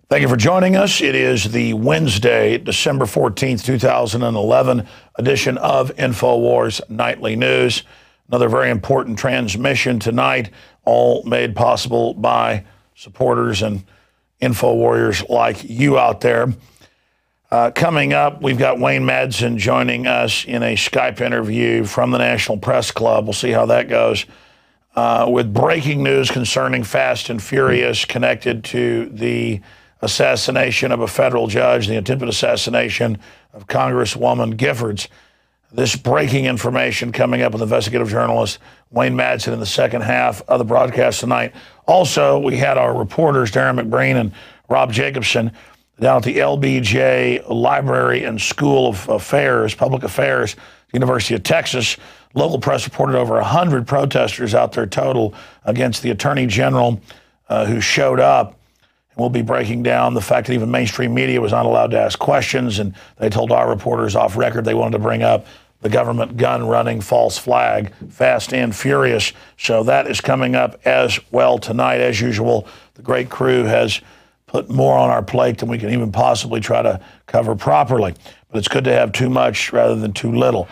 Thank you for joining us. It is the Wednesday, December 14th, 2011 edition of Infowars Nightly News. Another very important transmission tonight, all made possible by supporters and info warriors like you out there. Coming up, we've got Wayne Madsen joining us in a Skype interview from the National Press Club. We'll see how that goes. With breaking news concerning Fast and Furious connected to the assassination of a federal judge, the attempted assassination of Congresswoman Giffords. This breaking information coming up with investigative journalist Wayne Madsen in the second half of the broadcast tonight. Also, we had our reporters, Darren McBreen and Rob Jacobson, down at the LBJ Library and School of Affairs, Public Affairs, University of Texas. Local press reported over 100 protesters out there total against the Attorney General who showed up. We'll be breaking down the fact that even mainstream media was not allowed to ask questions, and they told our reporters off record they wanted to bring up the government gun-running false flag, Fast and Furious. So that is coming up as well tonight. As usual, the great crew has put more on our plate than we can even possibly try to cover properly. But it's good to have too much rather than too little.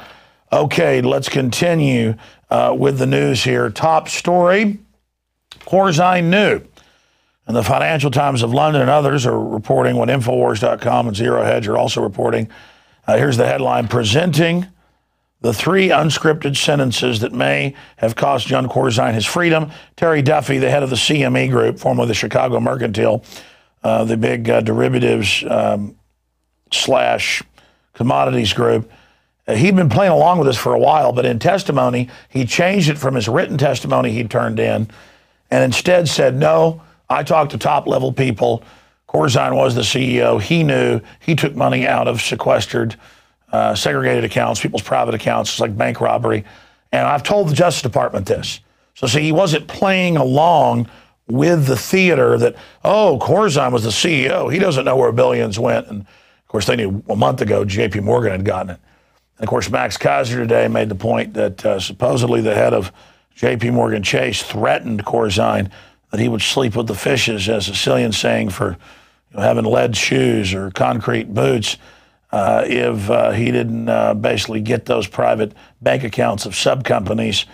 Okay, let's continue with the news here. Top story, Corzine knew. And the Financial Times of London and others are reporting what Infowars.com and Zero Hedge are also reporting. Here's the headline, presenting the 3 unscripted sentences that may have cost John Corzine his freedom. Terry Duffy, the head of the CME Group, formerly the Chicago Mercantile, the big derivatives slash commodities group, he'd been playing along with this for a while, but in testimony, he changed it from his written testimony he'd turned in and instead said, no, I talked to top-level people. Corzine was the CEO. He knew. He took money out of sequestered, segregated accounts, people's private accounts, like bank robbery. And I've told the Justice Department this. So, see, he wasn't playing along with the theater that, oh, Corzine was the CEO. He doesn't know where billions went. And, of course, they knew a month ago J.P. Morgan had gotten it. And, of course, Max Kaiser today made the point that supposedly the head of J.P. Morgan Chase threatened Corzine that he would sleep with the fishes, as a Sicilian saying for having lead shoes or concrete boots, if he didn't basically get those private bank accounts of sub-companies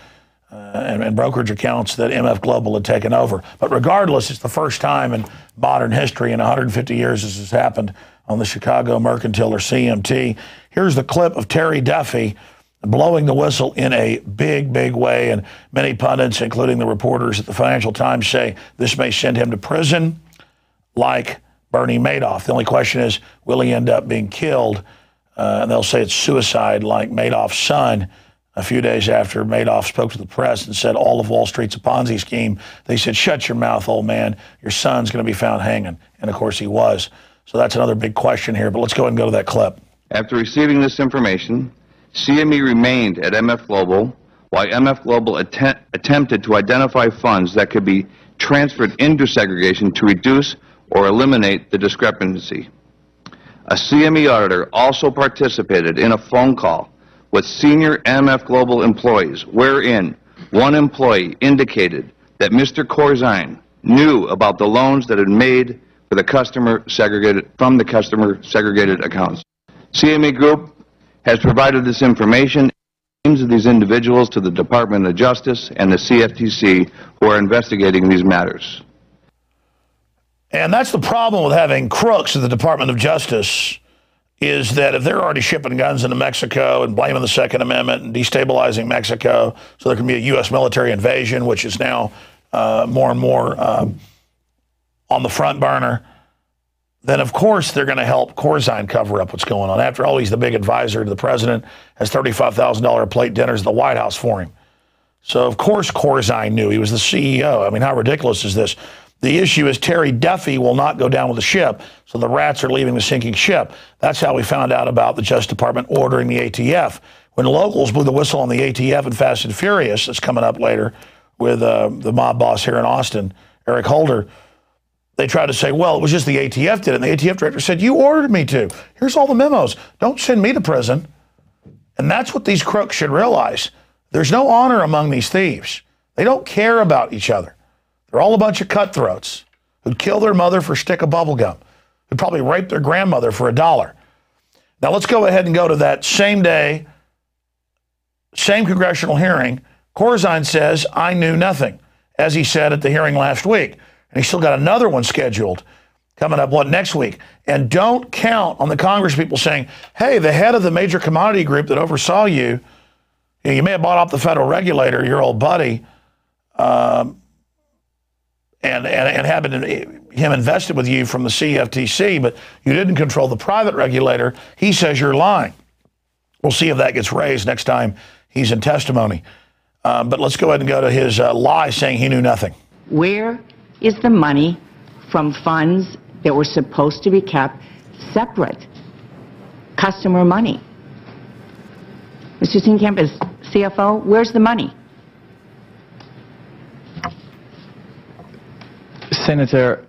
and brokerage accounts that MF Global had taken over. But regardless, it's the first time in modern history in 150 years this has happened on the Chicago Mercantile, or CMT. Here's the clip of Terry Duffy blowing the whistle in a big, big way. And many pundits, including the reporters at the Financial Times, say this may send him to prison like Bernie Madoff. The only question is, will he end up being killed? And they'll say it's suicide like Madoff's son. A few days after Madoff spoke to the press and said all of Wall Street's a Ponzi scheme, they said, shut your mouth, old man. Your son's going to be found hanging. And, of course, he was. So that's another big question here. But let's go ahead and go to that clip. After receiving this information, CME remained at MF Global while MF Global attempted to identify funds that could be transferred into segregation to reduce or eliminate the discrepancy. A CME auditor also participated in a phone call with senior MF Global employees wherein one employee indicated that Mr. Corzine knew about the loans that had made for the customer segregated accounts. CME Group has provided this information, names of these individuals, to the Department of Justice and the CFTC, who are investigating these matters. And that's the problem with having crooks at the Department of Justice, is that if they're already shipping guns into Mexico and blaming the Second Amendment and destabilizing Mexico so there can be a U.S. military invasion, which is now more and more on the front burner, then of course they're going to help Corzine cover up what's going on. After all, he's the big advisor to the president, has $35,000 plate dinners at the White House for him. So, of course, Corzine knew. He was the CEO. I mean, how ridiculous is this? The issue is Terry Duffy will not go down with the ship, so the rats are leaving the sinking ship. That's how we found out about the Justice Department ordering the ATF. When locals blew the whistle on the ATF in Fast and Furious, that's coming up later with the mob boss here in Austin, Eric Holder, they tried to say, well, it was just the ATF did it. And the ATF director said, you ordered me to. Here's all the memos. Don't send me to prison. And that's what these crooks should realize. There's no honor among these thieves. They don't care about each other. They're all a bunch of cutthroats who'd kill their mother for a stick of bubble gum, who'd probably rape their grandmother for $1. Now let's go ahead and go to that same day, same congressional hearing. Corzine says, I knew nothing, as he said at the hearing last week. And he's still got another one scheduled coming up, next week. And don't count on the Congress people saying, hey, the head of the major commodity group that oversaw you, you may have bought off the federal regulator, your old buddy, and having him invested with you from the CFTC, but you didn't control the private regulator. He says you're lying. We'll see if that gets raised next time he's in testimony. But let's go ahead and go to his lie saying he knew nothing. Where is the money from funds that were supposed to be kept separate? Customer money. Mr. Steenkamp, as CFO, where's the money? Senator,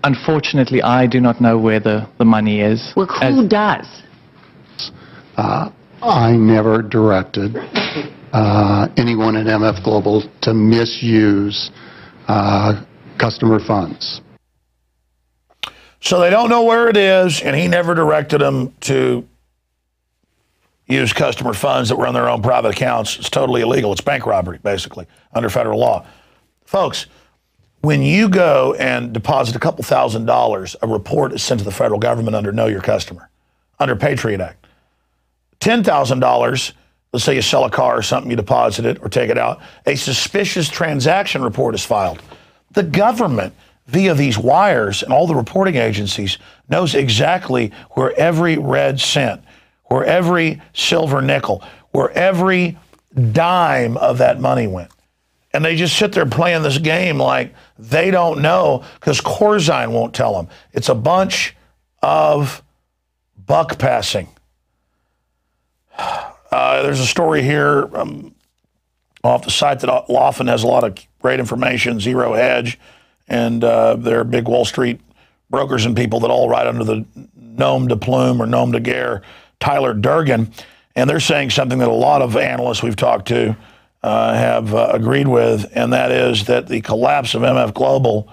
unfortunately, I do not know where the money is. Well, who does? I never directed anyone at MF Global to misuse customer funds. So they don't know where it is, and he never directed them to use customer funds that were on their own private accounts. It's totally illegal. It's bank robbery, basically, under federal law. Folks, when you go and deposit a couple $1,000s, a report is sent to the federal government under Know Your Customer, under Patriot Act. $10,000, let's say you sell a car or something, you deposit it or take it out, a suspicious transaction report is filed. The government, via these wires and all the reporting agencies, knows exactly where every red cent, where every silver nickel, where every dime of that money went. And they just sit there playing this game like they don't know because Corzine won't tell them. It's a bunch of buck passing. There's a story here off the site that often has a lot of great information, Zero Hedge, and they're big Wall Street brokers and people that all write under the nom de plume or nom de guerre, Tyler Durgan. And they're saying something that a lot of analysts we've talked to have agreed with, and that is that the collapse of MF Global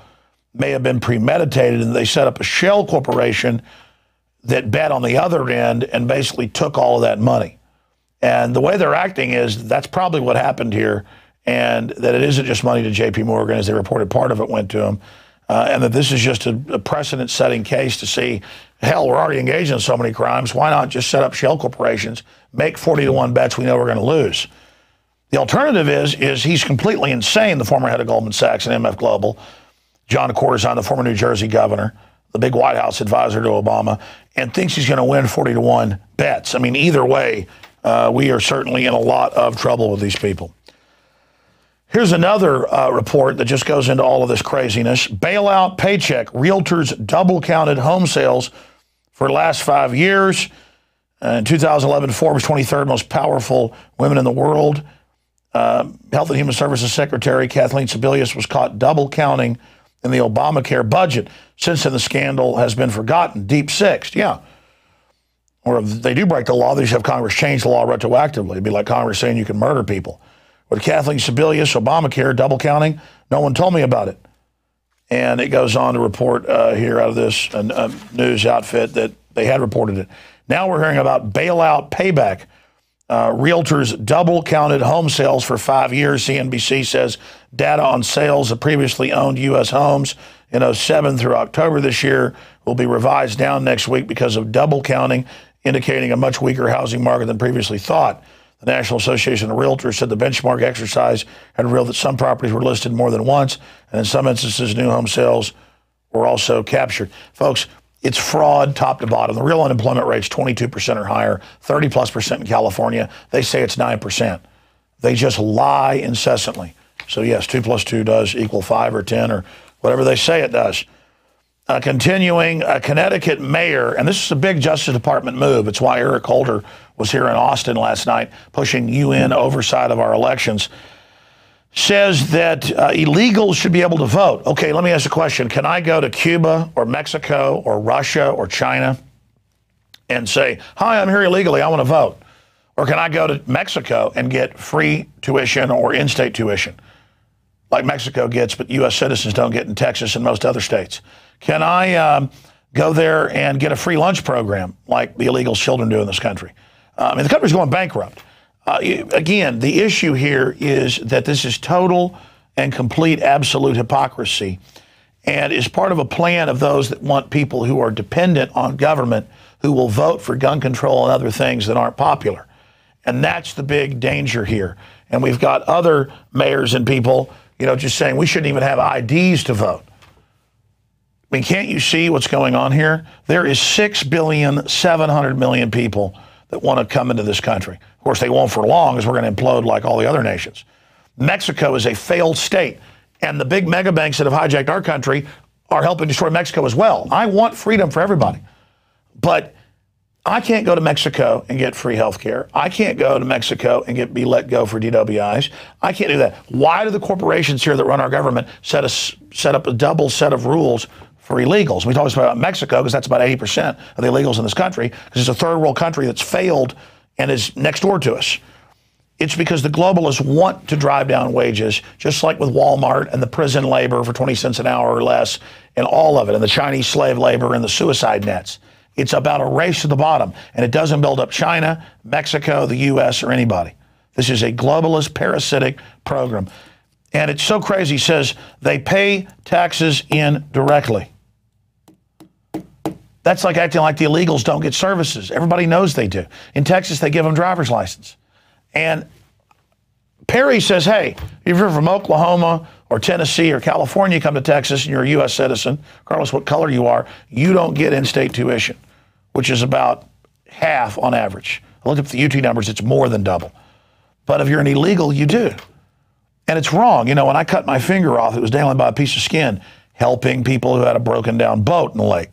may have been premeditated, and they set up a shell corporation that bet on the other end and basically took all of that money. And the way they're acting is that's probably what happened here, and that it isn't just money to J.P. Morgan, as they reported part of it went to him, and that this is just a precedent-setting case to see, hell, we're already engaged in so many crimes. Why not just set up shell corporations, make 40-to-1 bets we know we're going to lose? The alternative is he's completely insane, the former head of Goldman Sachs and MF Global, John Corzine, the former New Jersey governor, the big White House advisor to Obama, and thinks he's going to win 40-to-1 bets. I mean, either way, we are certainly in a lot of trouble with these people. Here's another report that just goes into all of this craziness. Bailout paycheck. Realtors double-counted home sales for the last 5 years. In 2011, Forbes 23rd most powerful women in the world. Health and Human Services Secretary Kathleen Sebelius was caught double-counting in the Obamacare budget. Since then, the scandal has been forgotten. Deep sixed, yeah. Or if they do break the law, they should have Congress change the law retroactively. It'd be like Congress saying you can murder people. But Kathleen Sebelius, Obamacare, double counting, no one told me about it. And it goes on to report here out of this news outfit that they had reported it. Now we're hearing about bailout payback. Realtors double counted home sales for 5 years. CNBC says data on sales of previously owned U.S. homes in 2007 through October this year will be revised down next week because of double counting, indicating a much weaker housing market than previously thought. The National Association of Realtors said the benchmark exercise had revealed that some properties were listed more than once, and in some instances, new home sales were also captured. Folks, it's fraud top to bottom. The real unemployment rate's 22% or higher, 30+% in California. They say it's 9%. They just lie incessantly. So yes, 2 + 2 does equal 5 or 10 or whatever they say it does. Continuing, a Connecticut mayor, and this is a big Justice Department move. It's why Eric Holder was here in Austin last night pushing UN oversight of our elections, says that illegals should be able to vote. Okay, let me ask a question. Can I go to Cuba or Mexico or Russia or China and say, hi, I'm here illegally, I want to vote? Or can I go to Mexico and get free tuition or in-state tuition, like Mexico gets, but U.S. citizens don't get in Texas and most other states? Can I go there and get a free lunch program like the illegal children do in this country? I mean, the country's going bankrupt. Again, the issue here is that this is total and complete absolute hypocrisy and is part of a plan of those that want people who are dependent on government who will vote for gun control and other things that aren't popular. And that's the big danger here. And we've got other mayors and people, you know, just saying we shouldn't even have IDs to vote. I mean, can't you see what's going on here? There is 6,700,000,000 people that want to come into this country. Of course, they won't for long, as we're going to implode like all the other nations. Mexico is a failed state, and the big mega banks that have hijacked our country are helping destroy Mexico as well. I want freedom for everybody, but I can't go to Mexico and get free health care. I can't go to Mexico and be let go for DWIs. I can't do that. Why do the corporations here that run our government set up a double set of rules for illegals? We talk about Mexico because that's about 80% of the illegals in this country, because it's a third world country that's failed and is next door to us. It's because the globalists want to drive down wages, just like with Walmart and the prison labor for 20 cents an hour or less, and all of it, and the Chinese slave labor and the suicide nets. It's about a race to the bottom, and it doesn't build up China, Mexico, the U.S., or anybody. This is a globalist, parasitic program. And it's so crazy. He says they pay taxes indirectly. That's like acting like the illegals don't get services. Everybody knows they do. In Texas, they give them driver's license. And Perry says, hey, if you're from Oklahoma or Tennessee or California, you come to Texas and you're a U.S. citizen, regardless what color you are, you don't get in-state tuition, which is about half on average. I looked up the UT numbers, it's more than double. But if you're an illegal, you do. And it's wrong. You know, when I cut my finger off, it was dangling by a piece of skin, helping people who had a broken down boat in the lake.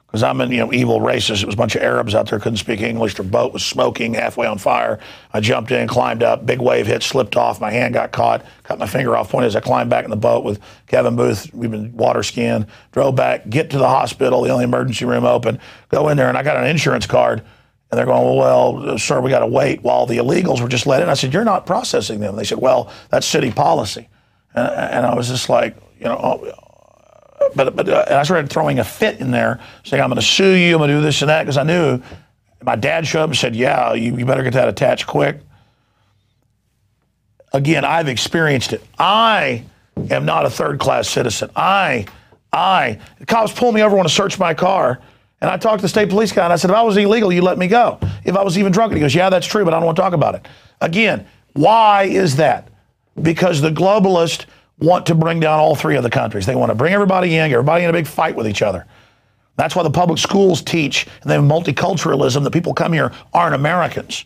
Because I'm an evil racist. It was a bunch of Arabs out there, couldn't speak English. Their boat was smoking, halfway on fire. I jumped in, climbed up, big wave hit, slipped off. My hand got caught, cut my finger off. Point is, I climbed back in the boat with Kevin Booth. We've been water skiing, drove back, get to the hospital, the only emergency room open, go in there, and I got an insurance card. And they're going, well, sir, we got to wait while the illegals were just let in. I said, you're not processing them. They said, well, that's city policy. And I was just like, But I started throwing a fit in there, saying, I'm going to sue you, I'm going to do this and that, because I knew my dad showed up and said, yeah, you better get that attached quick. Again, I've experienced it. I am not a third-class citizen. The cops pulled me over, want to search my car, and I talked to the state police guy, and I said, if I was illegal, you'd let me go. If I was even drunk, and he goes, yeah, that's true, but I don't want to talk about it. Again, why is that? Because the globalists want to bring down all three of the countries. They want to bring everybody in, get everybody in a big fight with each other. That's why the public schools teach, and they have multiculturalism, that people come here aren't Americans.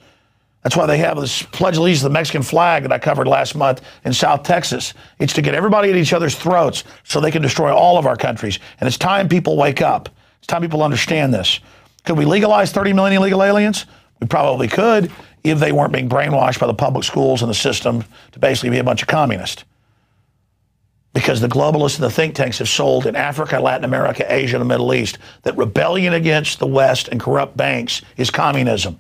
That's why they have this Pledge of Allegiance to the Mexican flag that I covered last month in South Texas. It's to get everybody at each other's throats so they can destroy all of our countries. And it's time people wake up. It's time people understand this. Could we legalize 30 million illegal aliens? We probably could if they weren't being brainwashed by the public schools and the system to basically be a bunch of communists. Because the globalists and the think tanks have sold in Africa, Latin America, Asia, and the Middle East that rebellion against the West and corrupt banks is communism.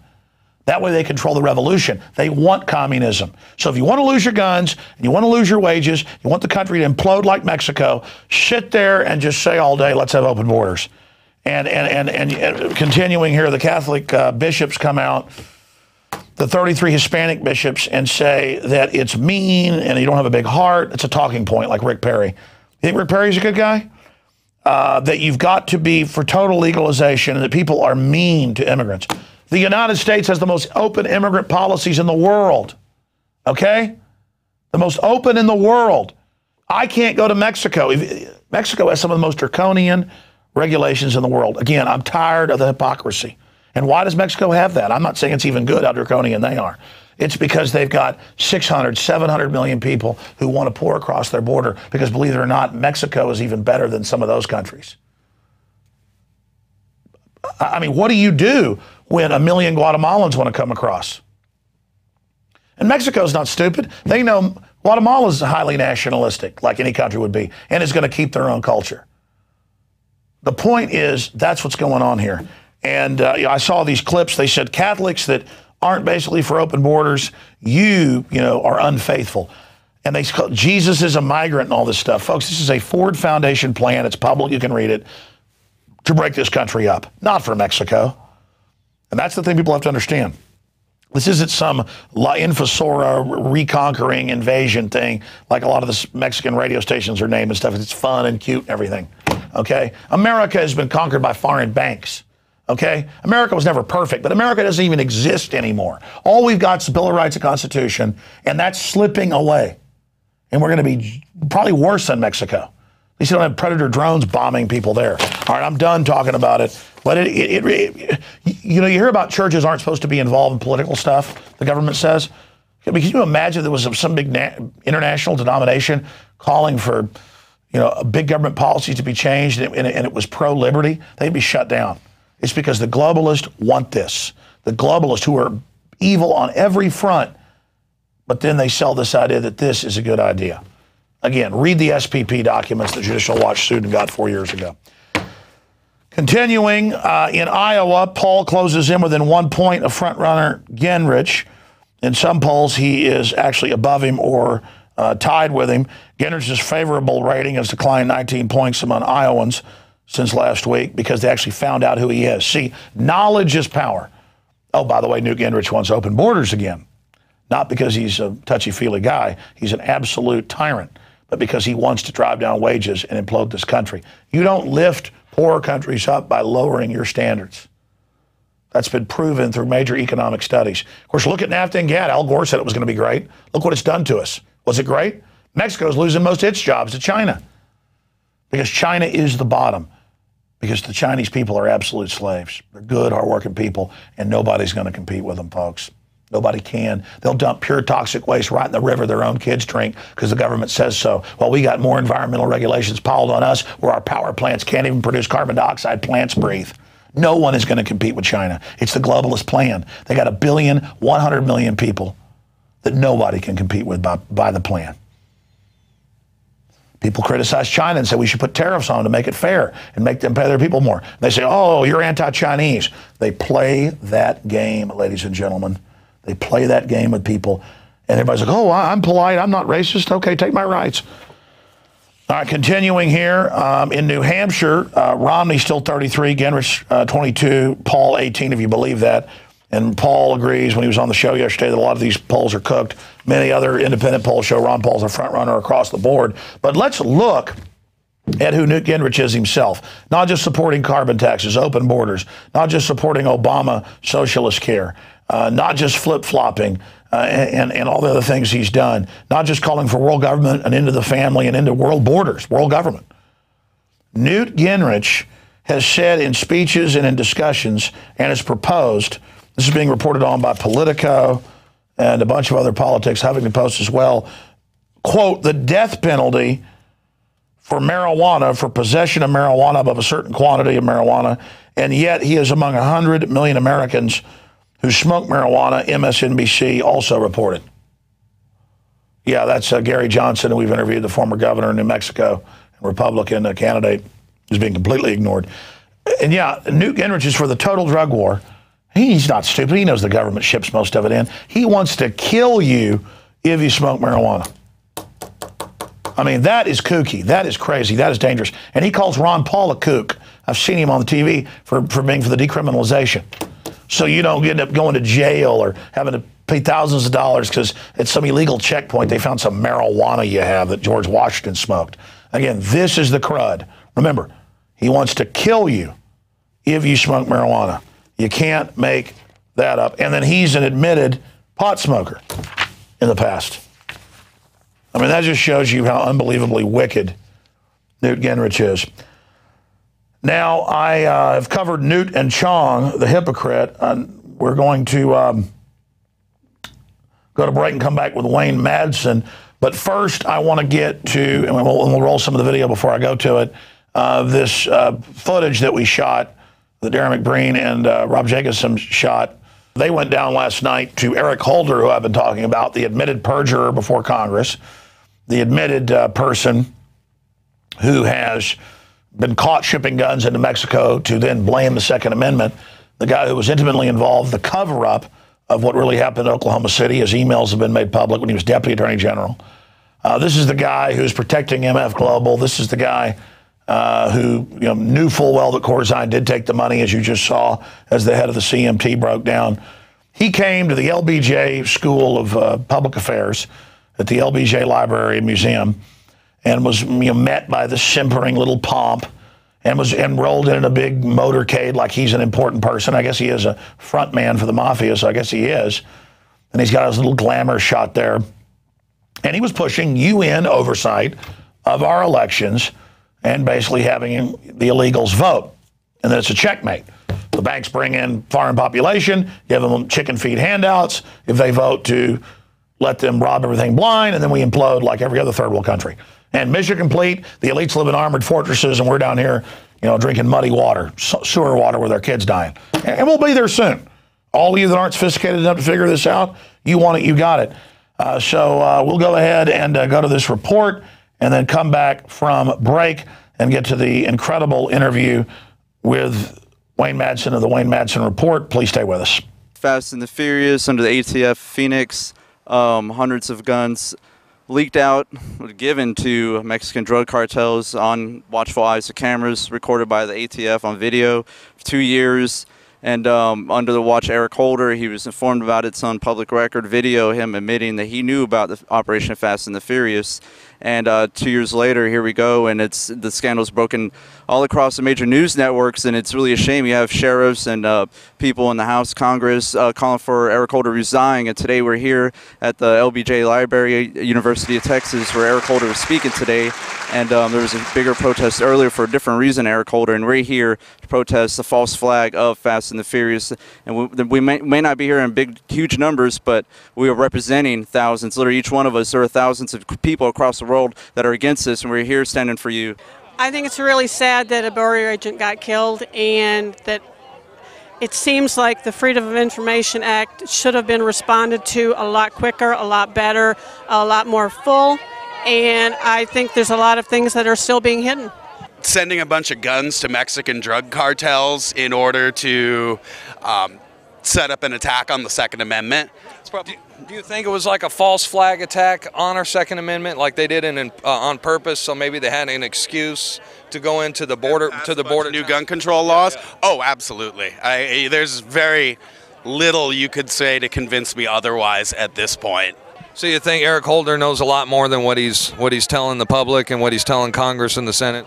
That way they control the revolution. They want communism. So if you want to lose your guns, and you want to lose your wages, you want the country to implode like Mexico, sit there and just say all day, let's have open borders. And continuing here, the Catholic bishops come out, the 33 Hispanic bishops, and say that it's mean and you don't have a big heart. It's a talking point, like Rick Perry. You think Rick Perry's a good guy? That you've got to be for total legalization and that people are mean to immigrants. The United States has the most open immigrant policies in the world, okay? The most open in the world. I can't go to Mexico. Mexico has some of the most draconian regulations in the world. Again, I'm tired of the hypocrisy. And why does Mexico have that? I'm not saying it's even good how draconian they are. It's because they've got 600, 700 million people who want to pour across their border because, believe it or not, Mexico is even better than some of those countries. I mean, what do you do when 1 million Guatemalans want to come across? And Mexico's not stupid. They know Guatemala's highly nationalistic, like any country would be, and is going to keep their own culture. The point is, that's what's going on here. And I saw these clips. They said Catholics that aren't basically for open borders, you know, are unfaithful. And they call Jesus is a migrant and all this stuff. Folks, this is a Ford Foundation plan. It's public. You can read it, to break this country up, not for Mexico. And that's the thing people have to understand. This isn't some La Infosora reconquering invasion thing like a lot of the Mexican radio stations are named and stuff. It's fun and cute and everything, okay? America has been conquered by foreign banks, okay? America was never perfect, but America doesn't even exist anymore. All we've got is the Bill of Rights and Constitution, and that's slipping away. And we're going to be probably worse than Mexico. At least you don't have Predator drones bombing people there. All right, I'm done talking about it. But you know, you hear about churches aren't supposed to be involved in political stuff, the government says. I mean, can you imagine there was some big international denomination calling for, you know, big government policies to be changed and it was pro-liberty? They'd be shut down. It's because the globalists want this. The globalists who are evil on every front, but then they sell this idea that this is a good idea. Again, read the SPP documents the Judicial Watch student got 4 years ago. Continuing, in Iowa, Paul closes in within 1 point of frontrunner Gingrich. In some polls, he is actually above him or tied with him. Gingrich's favorable rating has declined 19 points among Iowans since last week because they actually found out who he is. See, knowledge is power. Oh, by the way, Newt Gingrich wants open borders again. Not because he's a touchy-feely guy. He's an absolute tyrant, but because he wants to drive down wages and implode this country. You don't lift poor countries up by lowering your standards. That's been proven through major economic studies. Of course, look at NAFTA and GATT. Al Gore said it was going to be great. Look what it's done to us. Was it great? Mexico's losing most of its jobs to China because China is the bottom, because the Chinese people are absolute slaves. They're good, hardworking people, and nobody's going to compete with them, folks. Nobody can. They'll dump pure toxic waste right in the river their own kids drink because the government says so. Well, we got more environmental regulations piled on us where our power plants can't even produce carbon dioxide, plants breathe. No one is going to compete with China. It's the globalist plan. They got 1 billion people that nobody can compete with by the plan. People criticize China and say we should put tariffs on to make it fair and make them pay their people more. They say, oh, you're anti-Chinese. They play that game, ladies and gentlemen. They play that game with people, and everybody's like, oh, I'm polite, I'm not racist, okay, take my rights. All right, continuing here, in New Hampshire, Romney's still 33, Gingrich 22, Paul 18, if you believe that. And Paul agrees when he was on the show yesterday that a lot of these polls are cooked. Many other independent polls show Ron Paul's a front runner across the board. But let's look at who Newt Gingrich is himself. Not just supporting carbon taxes, open borders, not just supporting Obama socialist care, not just flip-flopping and all the other things he's done, not just calling for world government and into the family and into world borders, world government. Newt Gingrich has said in speeches and in discussions and has proposed, this is being reported on by Politico and a bunch of other politics, Huffington Post as well, quote, the death penalty for marijuana, for possession of marijuana above a certain quantity of marijuana, and yet he is among 100 million Americans who smoke marijuana, MSNBC also reported. Yeah, that's Gary Johnson, who we've interviewed, the former governor in New Mexico, and Republican candidate, who's being completely ignored. And yeah, Newt Gingrich is for the total drug war. He's not stupid. He knows the government ships most of it in. He wants to kill you if you smoke marijuana. I mean, that is kooky. That is crazy. That is dangerous. And he calls Ron Paul a kook. I've seen him on the TV for being for the decriminalization. So you don't end up going to jail or having to pay thousands of dollars because at some illegal checkpoint they found some marijuana you have that George Washington smoked. Again, this is the crud. Remember, he wants to kill you if you smoke marijuana. You can't make that up. And then he's an admitted pot smoker in the past. I mean, that just shows you how unbelievably wicked Newt Gingrich is. Now, I have covered Newt and Chong, the hypocrite. We're going to go to break and come back with Wayne Madsen. But first, I want to get to, and we'll roll some of the video before I go to it, this footage that we shot, that Darren McBreen and Rob Jacobson shot. They went down last night to Eric Holder, who I've been talking about, the admitted perjurer before Congress, the admitted person who has been caught shipping guns into Mexico to then blame the Second Amendment, the guy who was intimately involved, the cover-up of what really happened in Oklahoma City. His emails have been made public when he was Deputy Attorney General. This is the guy who's protecting MF Global. This is the guy who knew full well that Corzine did take the money, as you just saw, as the head of the CMT broke down. He came to the LBJ School of Public Affairs at the LBJ Library and Museum and was met by this simpering little pomp and was enrolled in a big motorcade like he's an important person. I guess he is a front man for the mafia, so I guess he is. And he's got his little glamour shot there. And he was pushing UN oversight of our elections and basically having the illegals vote. And then it's a checkmate. The banks bring in foreign population, give them chicken feed handouts if they vote to let them rob everything blind, and then we implode like every other third world country. And mission complete, the elites live in armored fortresses, and we're down here, drinking muddy water, sewer water with our kids dying. And we'll be there soon. All of you that aren't sophisticated enough to figure this out, you want it, you got it. So we'll go ahead and go to this report and then come back from break and get to the incredible interview with Wayne Madsen of the Wayne Madsen Report. Please stay with us. Fast and the Furious under the ATF Phoenix, hundreds of guns leaked out, given to Mexican drug cartels on watchful eyes of cameras, recorded by the ATF on video for 2 years. And under the watch, Eric Holder, he was informed about it. It's on public record video, him admitting that he knew about the Operation Fast and the Furious. And 2 years later, here we go, and the scandal's broken all across the major news networks, and it's really a shame. You have sheriffs and people in the House, Congress calling for Eric Holder to resign. And today we're here at the LBJ Library, University of Texas, where Eric Holder was speaking today. And there was a bigger protest earlier for a different reason, Eric Holder, and we're here to protest the false flag of Fast and the Furious. And we may not be here in huge numbers, but we are representing thousands. Literally, each one of us, there are thousands of people across the world that are against this, and we're here standing for you. I think it's really sad that a border agent got killed, and that it seems like the Freedom of Information Act should have been responded to a lot quicker, a lot better, a lot more full. And I think there's a lot of things that are still being hidden. Sending a bunch of guns to Mexican drug cartels in order to set up an attack on the Second Amendment. Do you think it was like a false flag attack on our Second Amendment, like they did on purpose? So maybe they had an excuse to go into the border new gun control laws. Yeah. Oh, absolutely. There's very little you could say to convince me otherwise at this point. So you think Eric Holder knows a lot more than what he's telling the public and what he's telling Congress and the Senate?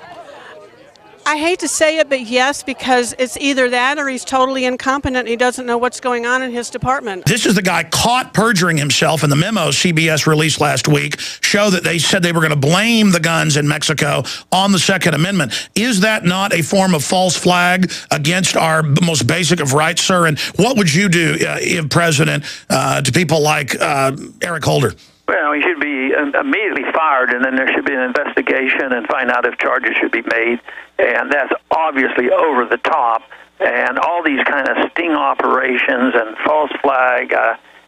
I hate to say it, but yes, because it's either that or he's totally incompetent and he doesn't know what's going on in his department. This is the guy caught perjuring himself, and the memo CBS released last week show that they said they were going to blame the guns in Mexico on the Second Amendment. Is that not a form of false flag against our most basic of rights, sir? And what would you do, if president, to people like Eric Holder? Well, he should be immediately fired, and then there should be an investigation and find out if charges should be made. And that's obviously over the top. And all these kind of sting operations and false flag,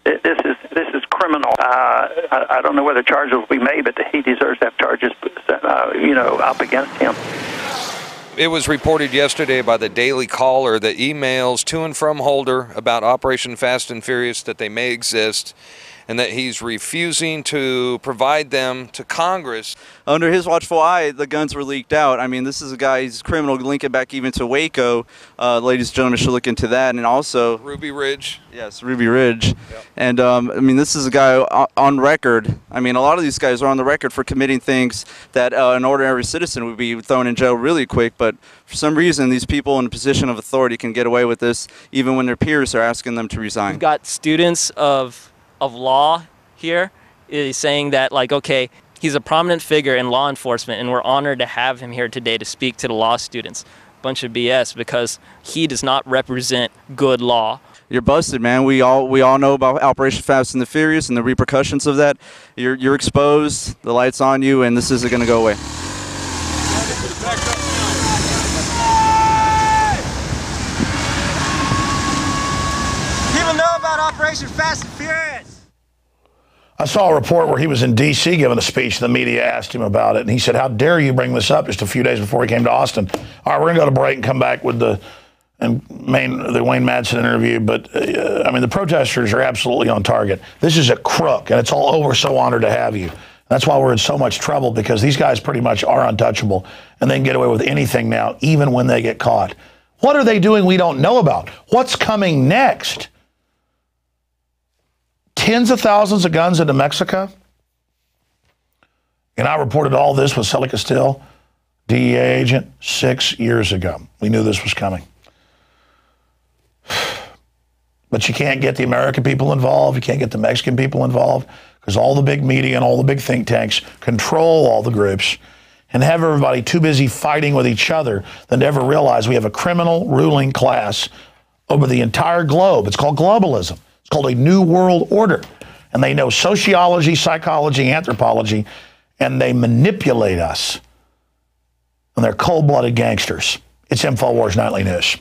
this is criminal. I don't know whether charges will be made, but he deserves to have charges, up against him. It was reported yesterday by the Daily Caller that emails to and from Holder about Operation Fast and Furious, that they may exist, and that he's refusing to provide them to Congress. Under his watchful eye, the guns were leaked out. I mean, this is a guy, he's criminal, linking back even to Waco. Ladies and gentlemen should look into that. And also Ruby Ridge. Yes, Ruby Ridge. Yep. And I mean, this is a guy on record. I mean, a lot of these guys are on the record for committing things that an ordinary citizen would be thrown in jail really quick. But for some reason, these people in a position of authority can get away with this, even when their peers are asking them to resign. We've got students of law here is saying that, like, okay, he's a prominent figure in law enforcement and we're honored to have him here today to speak to the law students. bunch of BS because he does not represent good law. You're busted, man. We all know about Operation Fast and the Furious and the repercussions of that. You're exposed. The light's on you, and this isn't going to go away. People know about Operation Fast and Furious. I saw a report where he was in D.C. giving a speech. The media asked him about it, and he said, "How dare you bring this up?" just a few days before he came to Austin. All right, we're going to go to break and come back with the Wayne Madsen interview. But, I mean, the protesters are absolutely on target. This is a crook, and it's all over. So honored to have you. That's why we're in so much trouble, because these guys pretty much are untouchable, and they can get away with anything now, even when they get caught. What are they doing we don't know about? What's coming next? Tens of thousands of guns into Mexico? And I reported all this with Sully Castile, DEA agent, 6 years ago. We knew this was coming. But you can't get the American people involved. You can't get the Mexican people involved, because all the big media and all the big think tanks control all the groups and have everybody too busy fighting with each other than to ever realize we have a criminal ruling class over the entire globe. It's called globalism. It's called a new world order. And they know sociology, psychology, anthropology, and they manipulate us. And they're cold-blooded gangsters. It's Infowars Nightly News.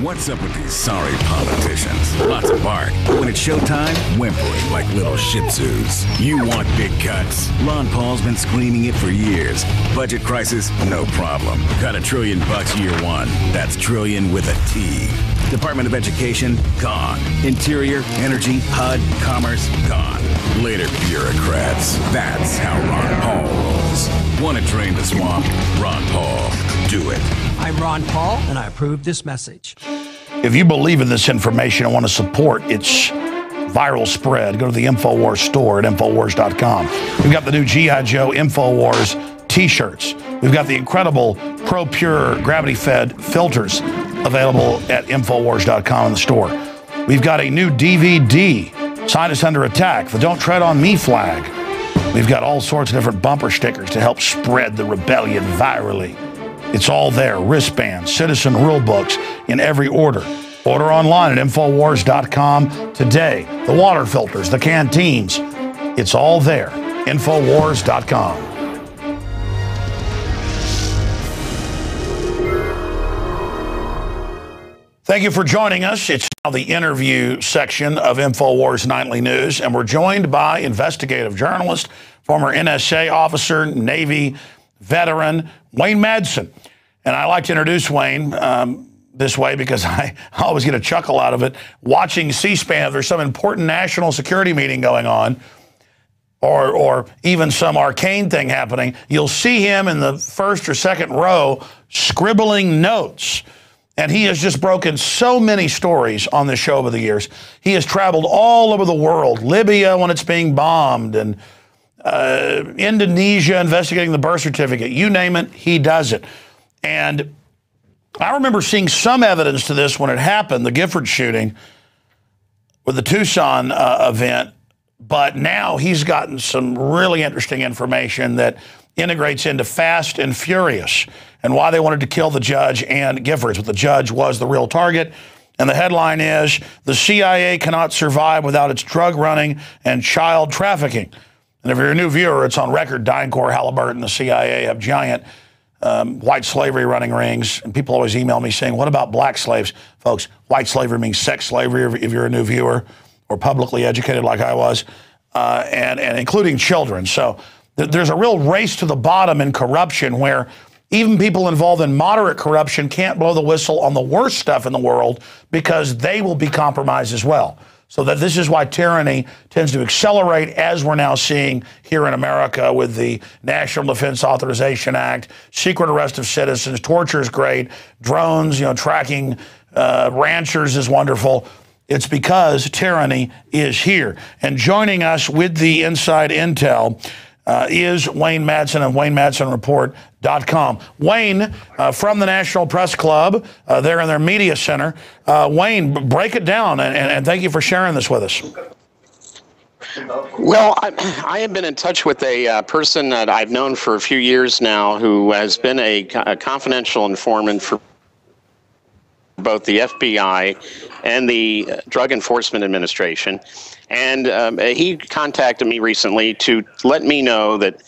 What's up with these sorry politicians? Lots of bark. But when it's showtime, whimpering like little shih tzus. You want big cuts. Ron Paul's been screaming it for years. Budget crisis? No problem. Got $1 trillion year one. That's trillion with a T. Department of Education? Gone. Interior, Energy, HUD, Commerce? Gone. Later, bureaucrats. That's how Ron Paul rolls. Want to drain the swamp? Ron Paul. Do it. I'm Ron Paul, and I approve this message. If you believe in this information and want to support its viral spread, go to the Infowars store at Infowars.com. We've got the new G.I. Joe Infowars t-shirts. We've got the incredible Pro Pure gravity-fed filters available at Infowars.com in the store. We've got a new DVD, Scientists Under Attack, the Don't Tread on Me flag. We've got all sorts of different bumper stickers to help spread the rebellion virally. It's all there. Wristbands, citizen rule books in every order. Order online at Infowars.com today. The water filters, the canteens. It's all there. Infowars.com. Thank you for joining us. It's now the interview section of Infowars Nightly News, and we're joined by investigative journalist, former NSA officer, Navy veteran, Wayne Madsen. And I like to introduce Wayne this way because I always get a chuckle out of it. Watching C-SPAN, if there's some important national security meeting going on, or even some arcane thing happening, you'll see him in the first or second row scribbling notes. And he has just broken so many stories on this show over the years. He has traveled all over the world, Libya when it's being bombed, and Indonesia investigating the birth certificate. You name it, he does it. And I remember seeing some evidence to this when it happened, the Gifford shooting with the Tucson event. But now he's gotten some really interesting information that integrates into Fast and Furious and why they wanted to kill the judge and Giffords. But the judge was the real target. And the headline is, the CIA cannot survive without its drug running and child trafficking. And if you're a new viewer, it's on record. DynCorp, Halliburton, the CIA have giant white slavery running rings. And people always email me saying, what about black slaves? Folks, white slavery means sex slavery if you're a new viewer or publicly educated like I was, and including children. So there's a real race to the bottom in corruption where even people involved in moderate corruption can't blow the whistle on the worst stuff in the world because they will be compromised as well. So that this is why tyranny tends to accelerate, as we're now seeing here in America with the National Defense Authorization Act, secret arrest of citizens, torture is great, drones, tracking ranchers is wonderful. It's because tyranny is here. And joining us with the inside intel is Wayne Madsen of WayneMadsenReport.com. Wayne, from the National Press Club, they're in their media center. Wayne, break it down, and thank you for sharing this with us. Well, I have been in touch with a person that I've known for a few years now who has been a confidential informant for both the FBI and the Drug Enforcement Administration. And he contacted me recently to let me know that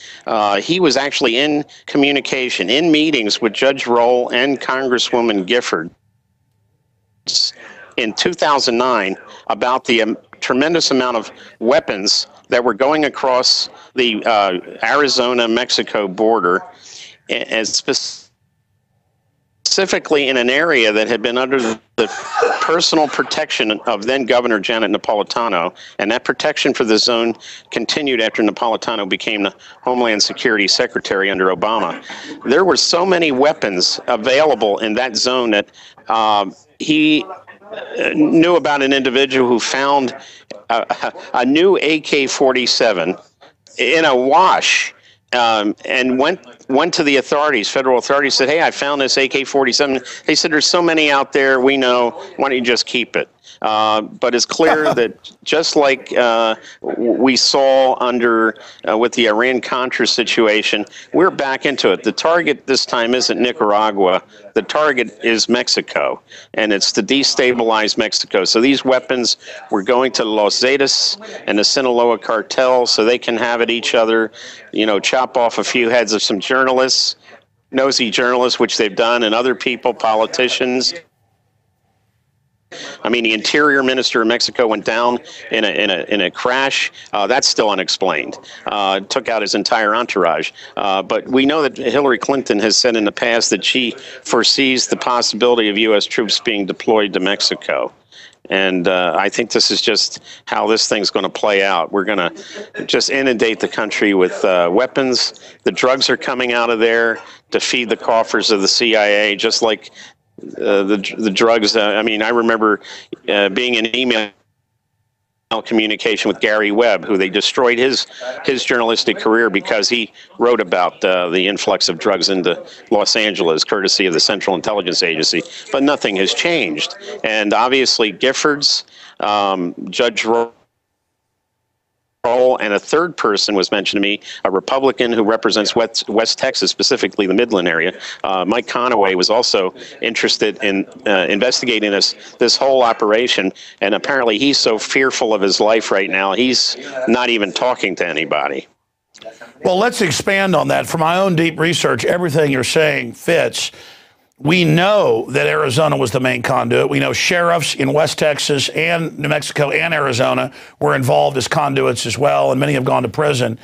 he was actually in communication, in meetings with Judge Rohl and Congresswoman Gifford in 2009 about the tremendous amount of weapons that were going across the Arizona-Mexico border, and specifically in an area that had been under the personal protection of then Governor Janet Napolitano, and that protection for the zone continued after Napolitano became the Homeland Security Secretary under Obama. There were so many weapons available in that zone that he knew about an individual who found a new AK-47 in a wash, and went to the authorities, federal authorities, said, hey, I found this AK-47. They said, there's so many out there, we know, why don't you just keep it? But it's clear that just like we saw under with the Iran-Contra situation, we're back into it. The target this time isn't Nicaragua. The target is Mexico, and it's to destabilize Mexico. So these weapons were going to Los Zetas and the Sinaloa cartel so they can have at each other, you know, chop off a few heads of some journalists, nosy journalists, which they've done, and other people, politicians. I mean, the Interior Minister of Mexico went down in a crash. That's still unexplained. Took out his entire entourage. But we know that Hillary Clinton has said in the past that she foresees the possibility of U.S. troops being deployed to Mexico. And I think this is just how this thing's going to play out. We're going to just inundate the country with weapons. The drugs are coming out of there to feed the coffers of the CIA, just like the drugs. I mean, I remember being in email communication with Gary Webb, who they destroyed his journalistic career because he wrote about the influx of drugs into Los Angeles, courtesy of the Central Intelligence Agency. But nothing has changed. And obviously, Giffords, Judge Rohl, and a third person was mentioned to me, a Republican who represents West Texas, specifically the Midland area. Mike Conaway was also interested in investigating this whole operation, and apparently he's so fearful of his life right now, he's not even talking to anybody. Well, let's expand on that. From my own deep research, everything you're saying fits. We know that Arizona was the main conduit. We know sheriffs in West Texas and New Mexico and Arizona were involved as conduits as well, and many have gone to prison.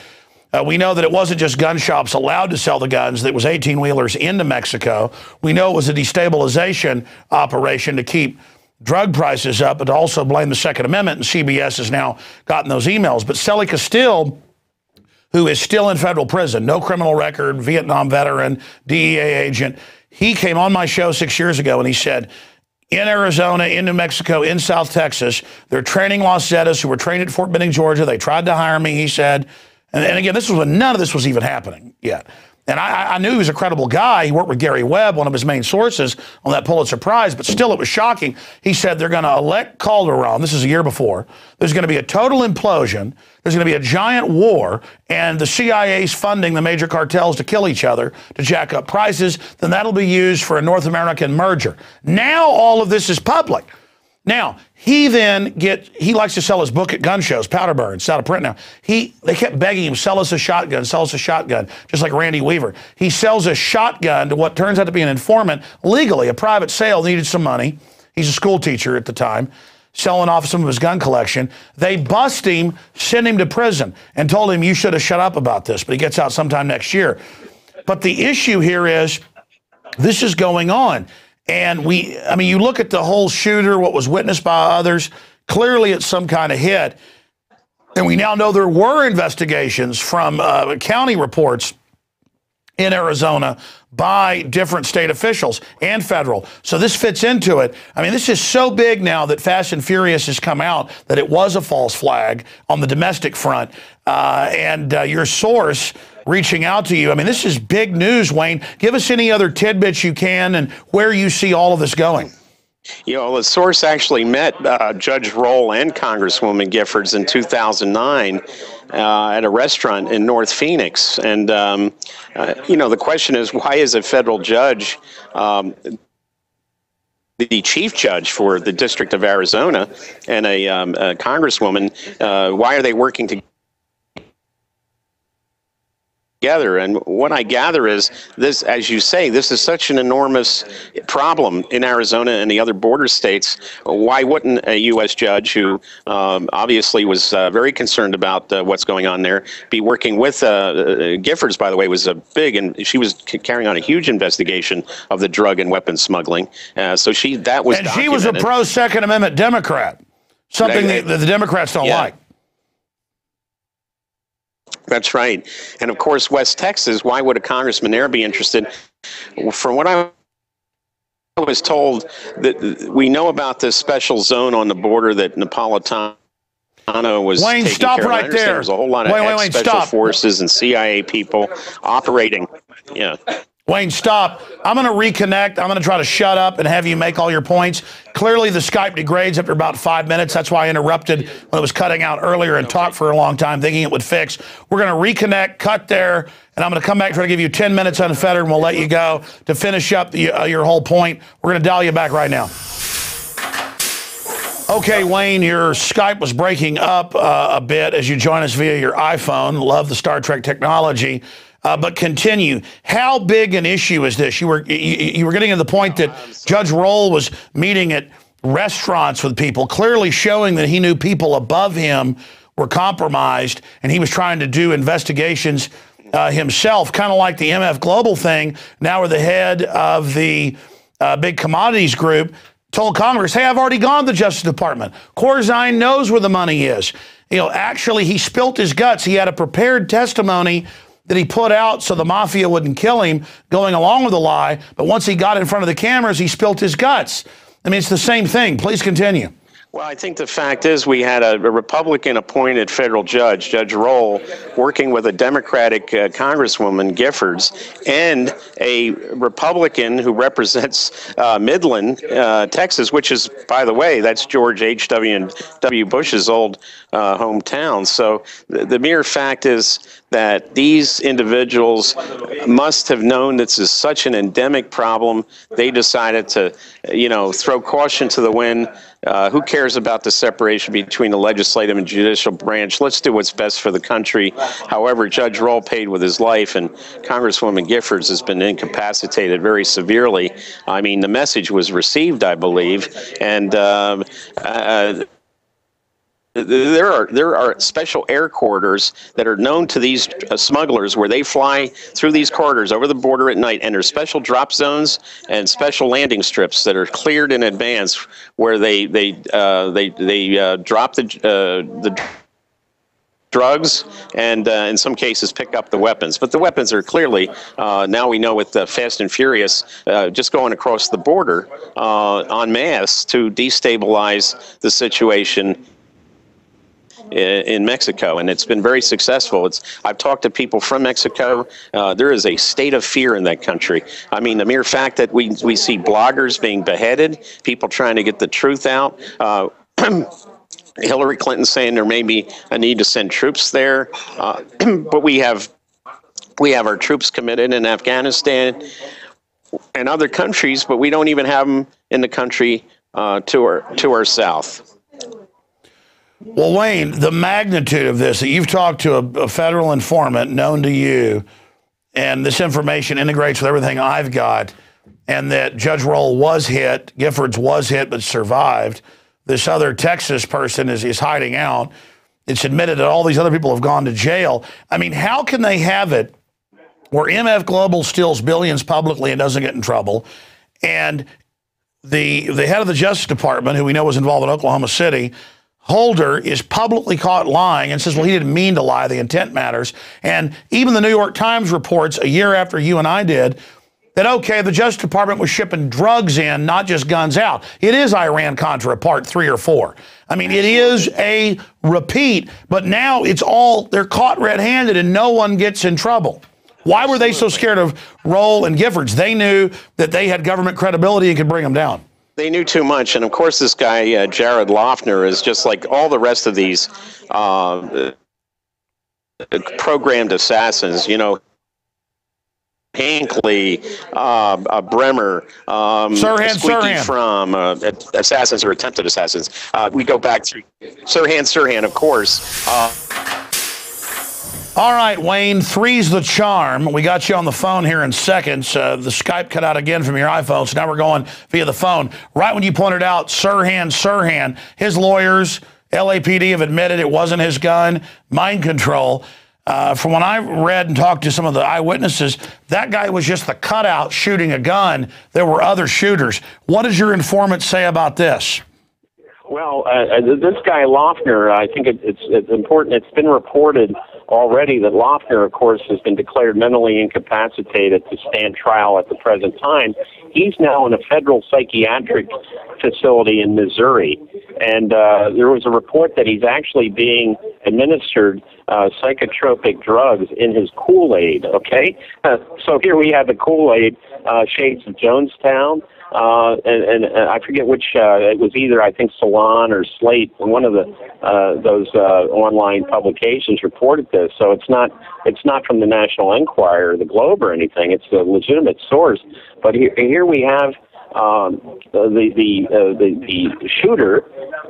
We know that it wasn't just gun shops allowed to sell the guns, that it was 18-wheelers into Mexico. We know it was a destabilization operation to keep drug prices up, but to also blame the Second Amendment, and CBS has now gotten those emails. But Celly Castile, who is still in federal prison, no criminal record, Vietnam veteran, DEA agent, he came on my show 6 years ago and he said, in Arizona, in New Mexico, in South Texas, they're training Los Zetas who were trained at Fort Benning, Georgia. They tried to hire me, he said. And again, this was when none of this was even happening yet. And I knew he was a credible guy. He worked with Gary Webb, one of his main sources on that Pulitzer Prize, but still it was shocking. He said they're going to elect Calderon. This is a year before. There's going to be a total implosion. There's going to be a giant war, and the CIA's funding the major cartels to kill each other, to jack up prices. Then that'll be used for a North American merger. Now all of this is public. Now, he likes to sell his book at gun shows, Powder Burn. It's out of print now. They kept begging him, sell us a shotgun, just like Randy Weaver. He sells a shotgun to what turns out to be an informant, legally, a private sale, needed some money. He's a school teacher at the time, selling off some of his gun collection. They bust him, send him to prison, and told him, you should have shut up about this, but he gets out sometime next year. But the issue here is, this is going on. And you look at the whole shooter, what was witnessed by others, clearly it's some kind of hit. And we now know there were investigations from county reports in Arizona by different state officials and federal. So this fits into it. I mean, this is so big now that Fast and Furious has come out that it was a false flag on the domestic front. And your source reaching out to you. I mean, this is big news, Wayne. Give us any other tidbits you can and where you see all of this going. You know, the source actually met Judge Roll and Congresswoman Giffords in 2009 at a restaurant in North Phoenix. And, you know, the question is, why is a federal judge, the chief judge for the District of Arizona, and a congresswoman, why are they working together? And what I gather is this, as you say, this is such an enormous problem in Arizona and the other border states. Why wouldn't a U.S. judge who obviously was very concerned about what's going on there be working with Giffords, by the way, was a big, and she was carrying on a huge investigation of the drug and weapons smuggling. So she was and she was a pro-Second Amendment Democrat, something that the Democrats don't like. That's right. And of course, West Texas, why would a congressman there be interested? From what I was told, that we know about this special zone on the border that Napolitano was Wayne, taking stop care of. right there. There's a whole lot of special forces and CIA people operating. Yeah. Wayne, stop. I'm going to reconnect. I'm going to try to shut up and have you make all your points. Clearly, the Skype degrades after about 5 minutes. That's why I interrupted when it was cutting out earlier and talked for a long time, thinking it would fix. We're going to reconnect, cut there, and I'm going to come back, try to give you 10 minutes unfettered, and we'll let you go to finish up your whole point. We're going to dial you back right now. Okay, Wayne, your Skype was breaking up a bit as you join us via your iPhone. Love the Star Trek technology. But continue. How big an issue is this? You were getting to the point that Judge Roll was meeting at restaurants with people, clearly showing that he knew people above him were compromised, and he was trying to do investigations himself, kind of like the MF Global thing. Now we're the head of the big commodities group, told Congress, hey, I've already gone to the Justice Department. Corzine knows where the money is. You know, actually, he spilt his guts. He had a prepared testimony that he put out so the mafia wouldn't kill him, going along with the lie. But once he got in front of the cameras, he spilt his guts. I mean, it's the same thing. Please continue. Well, I think the fact is we had a Republican-appointed federal judge, Judge Roll, working with a Democratic Congresswoman, Giffords, and a Republican who represents Midland, Texas, which is, by the way, that's George H.W. Bush's old hometown. So the mere fact is that these individuals must have known this is such an endemic problem. They decided to, you know, throw caution to the wind. Who cares about the separation between the legislative and judicial branch? Let's do what's best for the country. However, Judge Roll paid with his life, and Congresswoman Giffords has been incapacitated very severely. I mean, the message was received, I believe, and there are special air corridors that are known to these smugglers where they fly through these corridors over the border at night, and there's special drop zones and special landing strips that are cleared in advance where they drop the drugs and in some cases pick up the weapons. But the weapons are clearly, now we know with Fast and Furious, just going across the border en masse to destabilize the situation in Mexico, and it's been very successful. I've talked to people from Mexico. There is a state of fear in that country. I mean, the mere fact that we see bloggers being beheaded, people trying to get the truth out. Hillary Clinton saying there may be a need to send troops there, but we have our troops committed in Afghanistan and other countries, but we don't even have them in the country to our south. Well, Wayne, the magnitude of this, that you've talked to a federal informant known to you, and this information integrates with everything I've got, and that Judge Roll was hit, Giffords was hit but survived. This other Texas person is hiding out. It's admitted that all these other people have gone to jail. I mean, how can they have it where MF Global steals billions publicly and doesn't get in trouble, and the head of the Justice Department, who we know was involved in Oklahoma City, Holder, is publicly caught lying and says, well, he didn't mean to lie, the intent matters. And even the New York Times reports a year after you and I did that, okay, the Justice Department was shipping drugs in, not just guns out. It is Iran-Contra Part 3 or 4. I mean, it is a repeat, but now it's all, they're caught red-handed and no one gets in trouble. Why were they so scared of Roll and Giffords? They knew that they had government credibility and could bring them down. They knew too much, and of course this guy, Jared Loughner, is just like all the rest of these programmed assassins, you know, Hinckley, Bremer, Squeaky from assassins or attempted assassins. We go back through Sirhan, of course. All right, Wayne, three's the charm. We got you on the phone here in seconds. The Skype cut out again from your iPhone, so now we're going via the phone. Right when you pointed out Sirhan, his lawyers, LAPD have admitted it wasn't his gun, mind control. From when I read and talked to some of the eyewitnesses, that guy was just the cutout shooting a gun. There were other shooters. What does your informant say about this? Well, this guy Loughner, I think it's important. It's been reported already that Loughner, of course, has been declared mentally incapacitated to stand trial at the present time. He's now in a federal psychiatric facility in Missouri, and there was a report that he's actually being administered psychotropic drugs in his Kool-Aid, okay? So here we have the Kool-Aid, shades of Jonestown, and I forget which, it was either, I think, Salon or Slate, one of those online publications reported this. So it's not from the National Enquirer or the Globe or anything. It's a legitimate source. But here we have the shooter,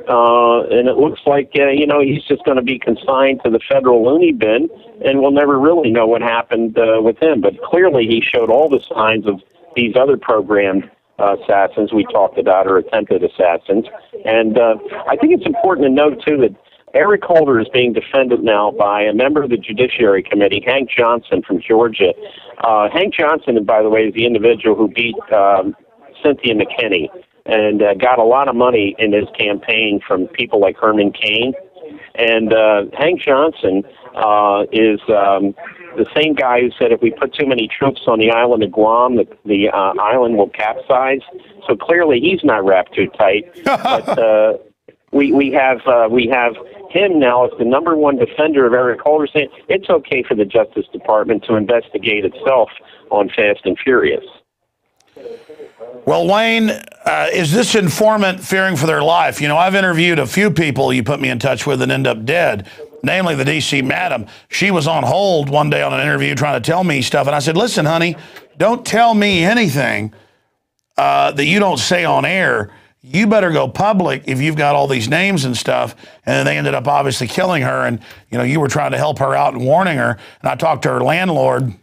and it looks like he's just going to be consigned to the federal loony bin, and we'll never really know what happened with him. But clearly, he showed all the signs of these other programmed assassins we talked about, or attempted assassins. And I think it's important to note too that Eric Holder is being defended now by a member of the Judiciary Committee, Hank Johnson from Georgia. Hank Johnson, by the way, is the individual who beat Cynthia McKinney and got a lot of money in his campaign from people like Herman Cain. And Hank Johnson is the same guy who said if we put too many troops on the island of Guam, the island will capsize. So clearly he's not wrapped too tight. But we have him now as the number one defender of Eric Holder, saying it's okay for the Justice Department to investigate itself on Fast and Furious. Well, Wayne, is this informant fearing for their life? You know, I've interviewed a few people you put me in touch with and end up dead, namely the D.C. madam. She was on hold one day on an interview trying to tell me stuff, and I said, listen, honey, don't tell me anything that you don't say on air. You better go public if you've got all these names and stuff. And then they ended up obviously killing her, and, you know, you were trying to help her out and warning her. And I talked to her landlord,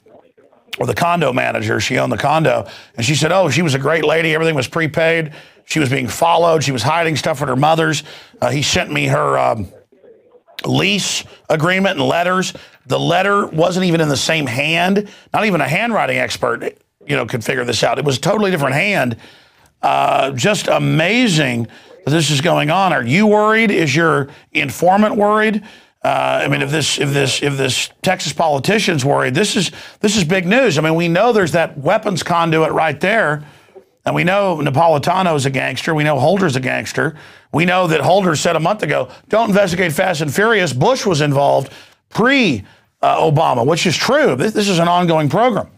or the condo manager. She owned the condo. And she said, oh, she was a great lady. Everything was prepaid. She was being followed. She was hiding stuff from her mother's. He sent me her lease agreement and letters. The letter wasn't even in the same hand. Not even a handwriting expert, you know, could figure this out. It was a totally different hand. Just amazing that this is going on. Are you worried? Is your informant worried? I mean, if this Texas politician's worried, this is big news. I mean, we know there's that weapons conduit right there, and we know Napolitano's a gangster. We know Holder's a gangster. We know that Holder said a month ago, don't investigate Fast and Furious. Bush was involved pre-Obama, which is true. This is an ongoing program.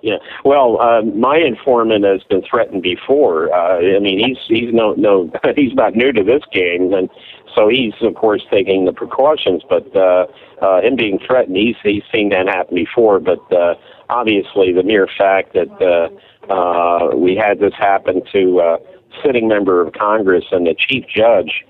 Yeah. Well, my informant has been threatened before. I mean, he's he's not new to this game, and so he's of course taking the precautions. But him being threatened, he's seen that happen before. But obviously, the mere fact that we had this happen to a sitting member of Congress and the chief judge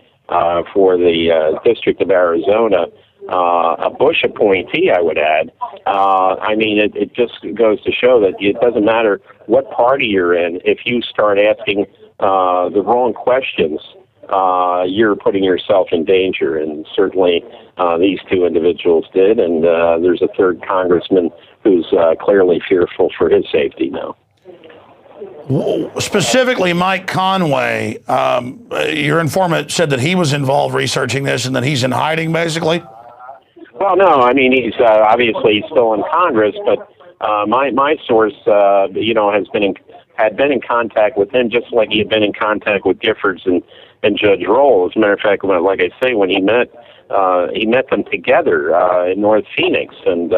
for the District of Arizona. A Bush appointee, I would add. I mean, it just goes to show that it doesn't matter what party you're in. If you start asking the wrong questions, you're putting yourself in danger. And certainly these two individuals did. And there's a third congressman who's clearly fearful for his safety now. Specifically, Mike Conway, your informant said that he was involved researching this and that he's in hiding, basically? Well, no, I mean, he's obviously still in Congress, but my source, had been in contact with him, just like he had been in contact with Giffords and Judge Roll. As a matter of fact, like I say, when he met them together in North Phoenix, and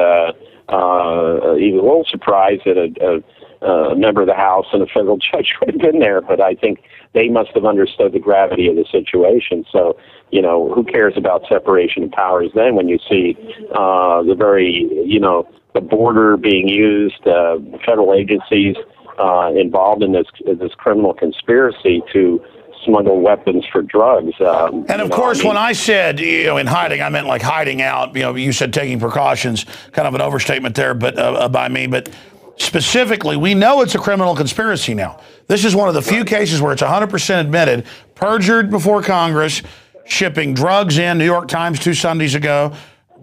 he was a little surprised that a member of the House and a federal judge would have been there, but I think they must have understood the gravity of the situation. So, you know, who cares about separation of powers then when you see the very, you know, the border being used, federal agencies involved in this criminal conspiracy to smuggle weapons for drugs. And of course, when I said, you know, in hiding, I meant like hiding out. You know, you said taking precautions, kind of an overstatement there, but by me. But specifically, we know it's a criminal conspiracy now. This is one of the few cases where it's 100% admitted, perjured before Congress, shipping drugs in. New York Times 2 Sundays ago,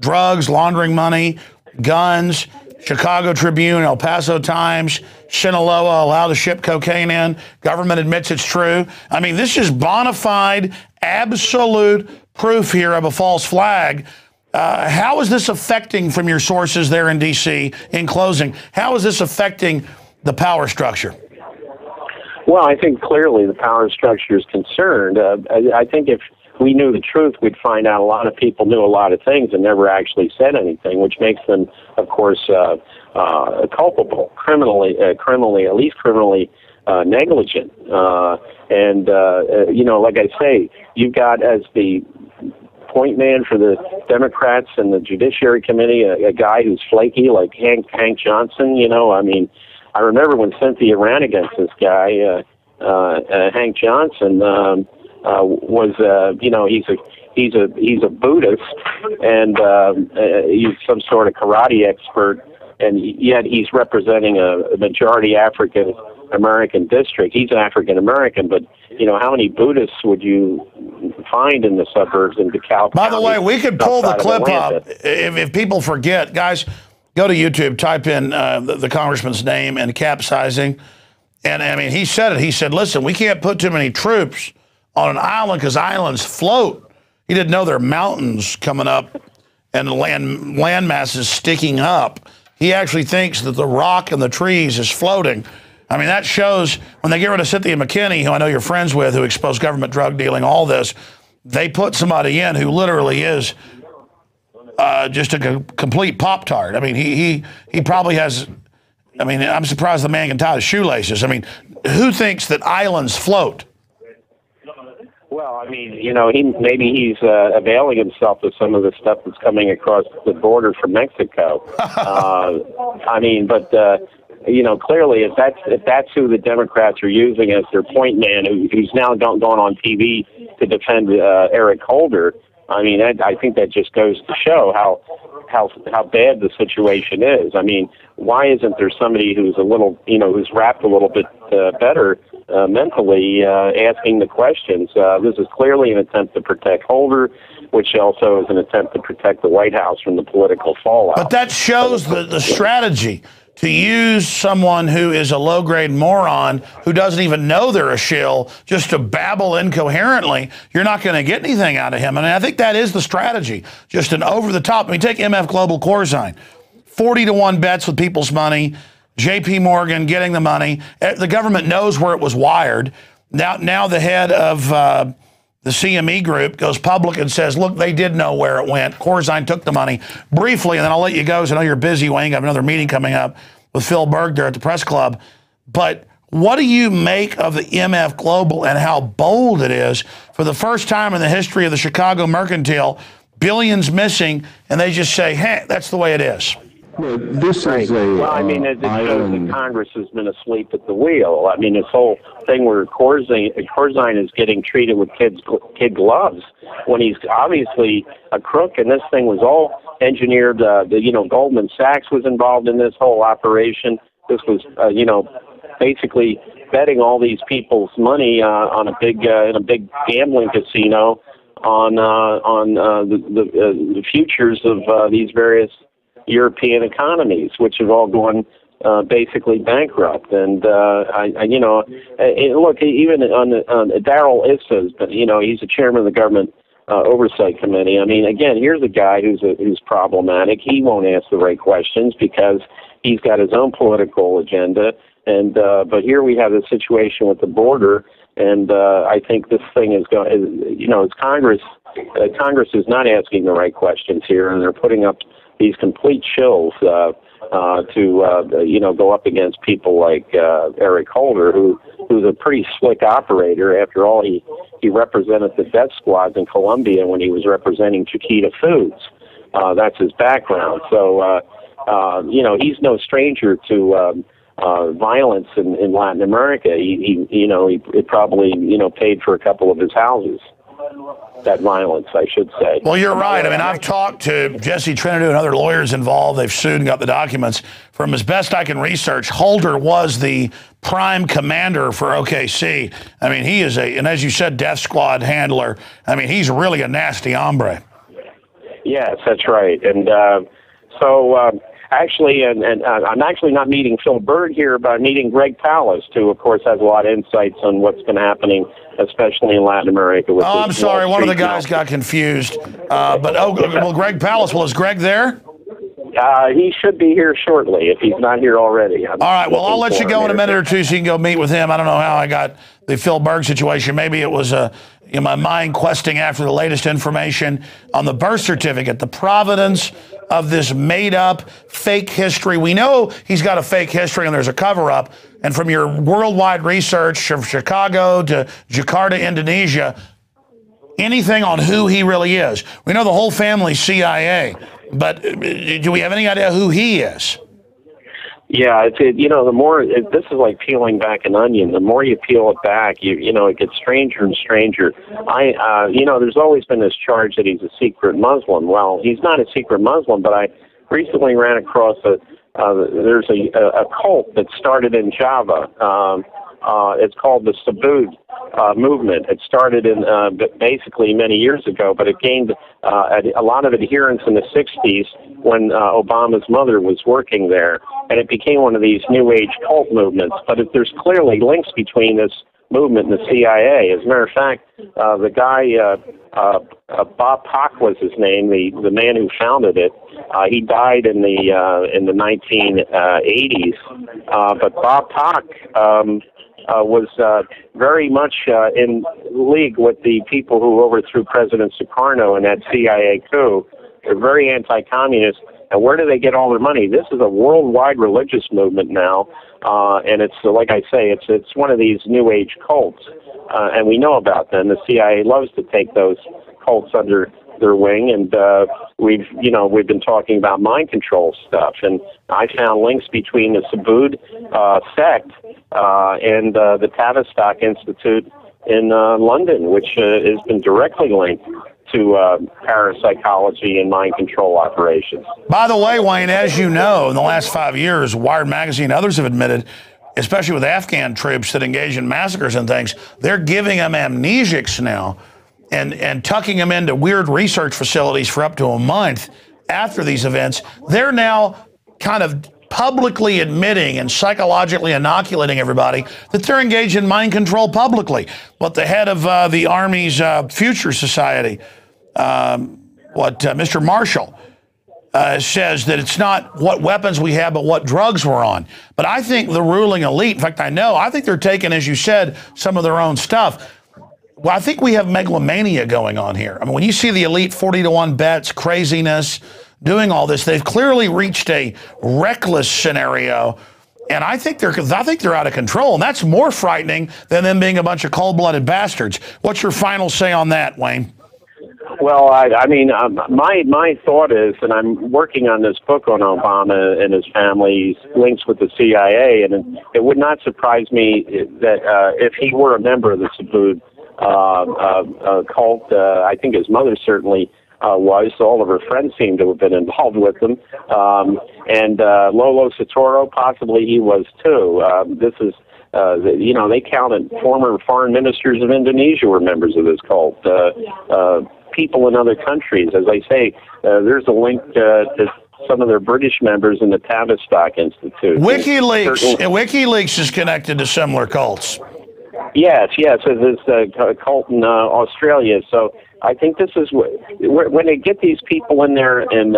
drugs, laundering money, guns. Chicago Tribune, El Paso Times, Sinaloa allowed to ship cocaine in. Government admits it's true. I mean, this is bona fide, absolute proof here of a false flag. How is this affecting, from your sources there in D.C., in closing, how is this affecting the power structure? Well, I think clearly the power structure is concerned. I think if we knew the truth, we'd find out a lot of people knew a lot of things and never actually said anything, which makes them, of course, culpable, criminally, at least criminally negligent. You know, like I say, you've got as the point man for the Democrats and the Judiciary Committee a guy who's flaky like Hank Johnson. You know, I mean, I remember when Cynthia ran against this guy, Hank Johnson. You know, he's a Buddhist, and he's some sort of karate expert, and yet he's representing a majority African American district. He's African American, but you know, how many Buddhists would you find in the suburbs in DeKalb County? By the way, we could pull the clip up if people forget. Guys, go to YouTube, type in the congressman's name and capsizing, and I mean, he said it. He said, "Listen, we can't put too many troops on an island because islands float." He didn't know there are mountains coming up and land masses sticking up. He actually thinks that the rock and the trees is floating. I mean, that shows when they get rid of Cynthia McKinney, who I know you're friends with, who exposed government drug dealing, all this, they put somebody in who literally is just a complete Pop-Tart. I mean, he probably has, I mean, I'm surprised the man can tie his shoelaces. I mean, who thinks that islands float? Well, I mean, you know, maybe he's availing himself of some of the stuff that's coming across the border from Mexico. I mean, but you know, clearly, if that's who the Democrats are using as their point man, who's now going on TV to defend Eric Holder, I mean, I think that just goes to show how bad the situation is. I mean, why isn't there somebody who's a little, you know, who's wrapped a little bit better mentally, asking the questions? This is clearly an attempt to protect Holder, which also is an attempt to protect the White House from the political fallout. But that shows the strategy to use someone who is a low-grade moron who doesn't even know they're a shill just to babble incoherently. You're not going to get anything out of him. And I think that is the strategy, just an over-the-top. I mean, take MF Global Corzine, 40-to-1 bets with people's money, J.P. Morgan getting the money. The government knows where it was wired. Now the head of the CME group goes public and says, look, they did know where it went. Corzine took the money briefly, and then I'll let you go because I know you're busy, Wayne. I have another meeting coming up with Phil Berg there at the press club. But what do you make of the MF Global and how bold it is? For the first time in the history of the Chicago Mercantile, billions missing, and they just say, hey, that's the way it is. Well, this is well, I mean, it shows that Congress has been asleep at the wheel. I mean, this whole thing where Corzine is getting treated with kid gloves when he's obviously a crook, and this thing was all engineered. You know, Goldman Sachs was involved in this whole operation. This was, you know, basically betting all these people's money on a big in a big gambling casino on the futures of these various European economies, which have all gone basically bankrupt. And you know, look, even on Darrell Issas, but you know, he's the chairman of the government oversight committee. I mean, again, here's a guy who's problematic. He won't ask the right questions because he's got his own political agenda. And but here we have a situation with the border, and I think this thing is going. You know, it's Congress. Congress is not asking the right questions here, and they're putting up these complete shills to go up against people like Eric Holder, who's a pretty slick operator. After all, he represented the death squads in Colombia when he was representing Chiquita Foods. That's his background. So, he's no stranger to violence in Latin America. He probably paid for a couple of his houses. That violence, I should say. Well, you're right. I mean, I've talked to Jesse Trinidad and other lawyers involved. They've sued and got the documents. From as best I can research, Holder was the prime commander for OKC. I mean, he is and as you said, death squad handler. I mean, he's really a nasty hombre. Yes, that's right. And actually, I'm actually not meeting Phil Bird here, but I'm meeting Greg Palast, who, of course, has a lot of insights on what's been happening, especially in Latin America. I'm sorry. One of the guys got confused. Greg Palast. Is Greg there? He should be here shortly, if he's not here already. All right. Well, I'll let you go in a minute or two so you can go meet with him. I don't know how I got the Phil Berg situation. Maybe it was in my mind questing after the latest information on the birth certificate, the provenance of this made-up fake history. We know he's got a fake history and there's a cover-up. And from your worldwide research from Chicago to Jakarta, Indonesia, anything on who he really is. We know the whole family's CIA, but do we have any idea who he is? Yeah, the more this is like peeling back an onion. The more you peel it back, it gets stranger and stranger. There's always been this charge that he's a secret Muslim. Well, he's not a secret Muslim, but I recently ran across there's a cult that started in Java. It's called the Subud movement. It started in basically many years ago, but it gained a lot of adherents in the 60s when Obama's mother was working there, and it became one of these New Age cult movements. But there's clearly links between this movement and the CIA. As a matter of fact, the guy, Bob Pock was his name, the man who founded it. He died in the 1980s. But Bob Pock was very much in league with the people who overthrew President Sukarno in that CIA coup. They're very anti-communist. And where do they get all their money? This is a worldwide religious movement now, and it's like I say, it's one of these New Age cults, and we know about them. The CIA loves to take those cults under their wing, and we've been talking about mind control stuff, and I found links between the Subud sect and the Tavistock Institute in London, which has been directly linked to parapsychology and mind control operations. By the way, Wayne, as you know, in the last 5 years, Wired Magazine and others have admitted, especially with Afghan troops that engage in massacres and things, they're giving them amnesics now and tucking them into weird research facilities for up to a month after these events. They're now kind of publicly admitting and psychologically inoculating everybody that they're engaged in mind control publicly. What the head of the Army's Future Society, Mr. Marshall, says that it's not what weapons we have, but what drugs we're on. But I think the ruling elite, in fact, I think they're taking, as you said, some of their own stuff. Well, I think we have megalomania going on here. I mean, when you see the elite 40-to-1 bets, craziness, doing all this, they've clearly reached a reckless scenario, and I think they're out of control, and that's more frightening than them being a bunch of cold-blooded bastards. What's your final say on that, Wayne? Well, my thought is, and I'm working on this book on Obama and his family's links with the CIA, and it would not surprise me that if he were a member of the Subud cult, I think his mother certainly was. All of her friends seem to have been involved with them. And Lolo Soetoro, possibly he was too. This is, they counted former foreign ministers of Indonesia were members of this cult. People in other countries, as I say, there's a link to some of their British members in the Tavistock Institute. WikiLeaks is connected to similar cults. Yes, there's a cult in Australia. So I think this is when they get these people in there and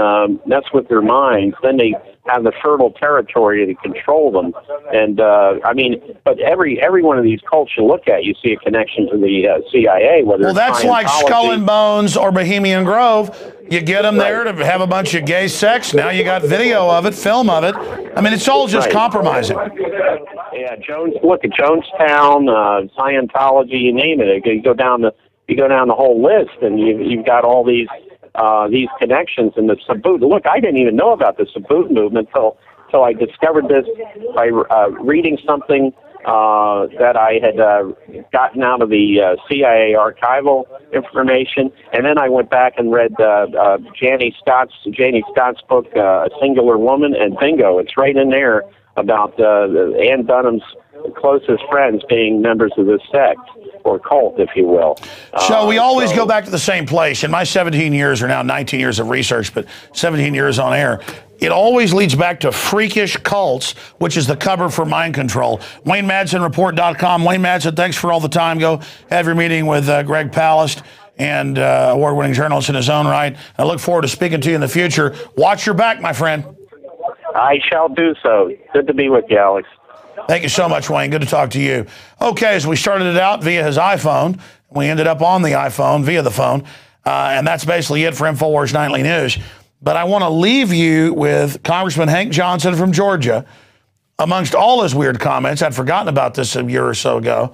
mess with their minds, then they have the fertile territory to control them. And I mean, but every one of these cults you look at, you see a connection to the CIA. Whether that's like Skull and Bones or Bohemian Grove. You get them there to have a bunch of gay sex. Now you got video of it, film of it. I mean, it's all just compromising. Yeah, look at Jonestown, Scientology, you name it. You go down the whole list, and you've got all these connections. And the Saboot. Look, I didn't even know about the Saboot movement until I discovered this by reading something that I had gotten out of the CIA archival information, and then I went back and read Janie Scott's book, A Singular Woman, and bingo, it's right in there about Ann Dunham's closest friends being members of this sect, or cult, if you will. So we always go back to the same place. In my 17 years, or now 19 years of research, but 17 years on air, it always leads back to freakish cults, which is the cover for mind control. WayneMadsenReport.com. Wayne Madsen, thanks for all the time. Go have your meeting with Greg Palast, and award-winning journalist in his own right. I look forward to speaking to you in the future. Watch your back, my friend. I shall do so. Good to be with you, Alex. Thank you so much, Wayne. Good to talk to you. Okay, as we started it out via his iPhone, we ended up on the iPhone via the phone, and that's basically it for Infowars Nightly News. But I want to leave you with Congressman Hank Johnson from Georgia. Amongst all his weird comments, I'd forgotten about this a year or so ago,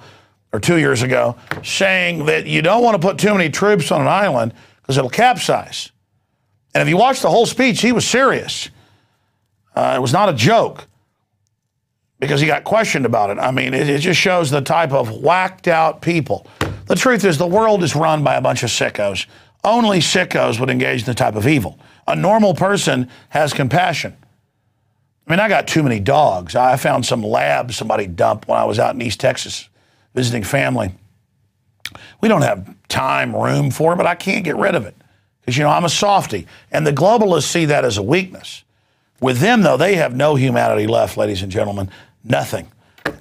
or 2 years ago, saying that you don't want to put too many troops on an island because it'll capsize. And if you watch the whole speech, he was serious. It was not a joke, because he got questioned about it. I mean, it just shows the type of whacked out people. The truth is, the world is run by a bunch of sickos. Only sickos would engage in the type of evil. A normal person has compassion. I mean, I got too many dogs. I found some labs somebody dumped when I was out in East Texas visiting family. We don't have time, room for it, but I can't get rid of it because, you know, I'm a softie. And the globalists see that as a weakness. With them, though, they have no humanity left, ladies and gentlemen, nothing.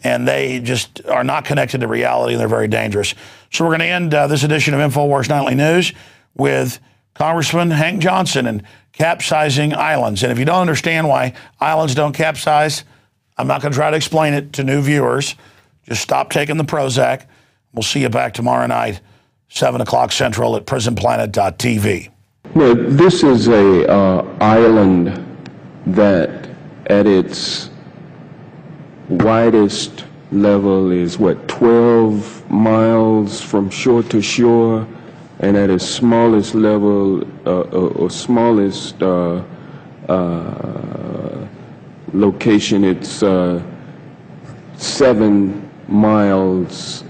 And they just are not connected to reality, and they're very dangerous. So we're going to end this edition of Infowars Nightly News with Congressman Hank Johnson and capsizing islands. And if you don't understand why islands don't capsize, I'm not going to try to explain it to new viewers. Just stop taking the Prozac. We'll see you back tomorrow night, 7 o'clock Central at prisonplanet.tv. No, this is a island that at its widest level is, 12 miles from shore to shore, and at its smallest level, or smallest location, it's 7 miles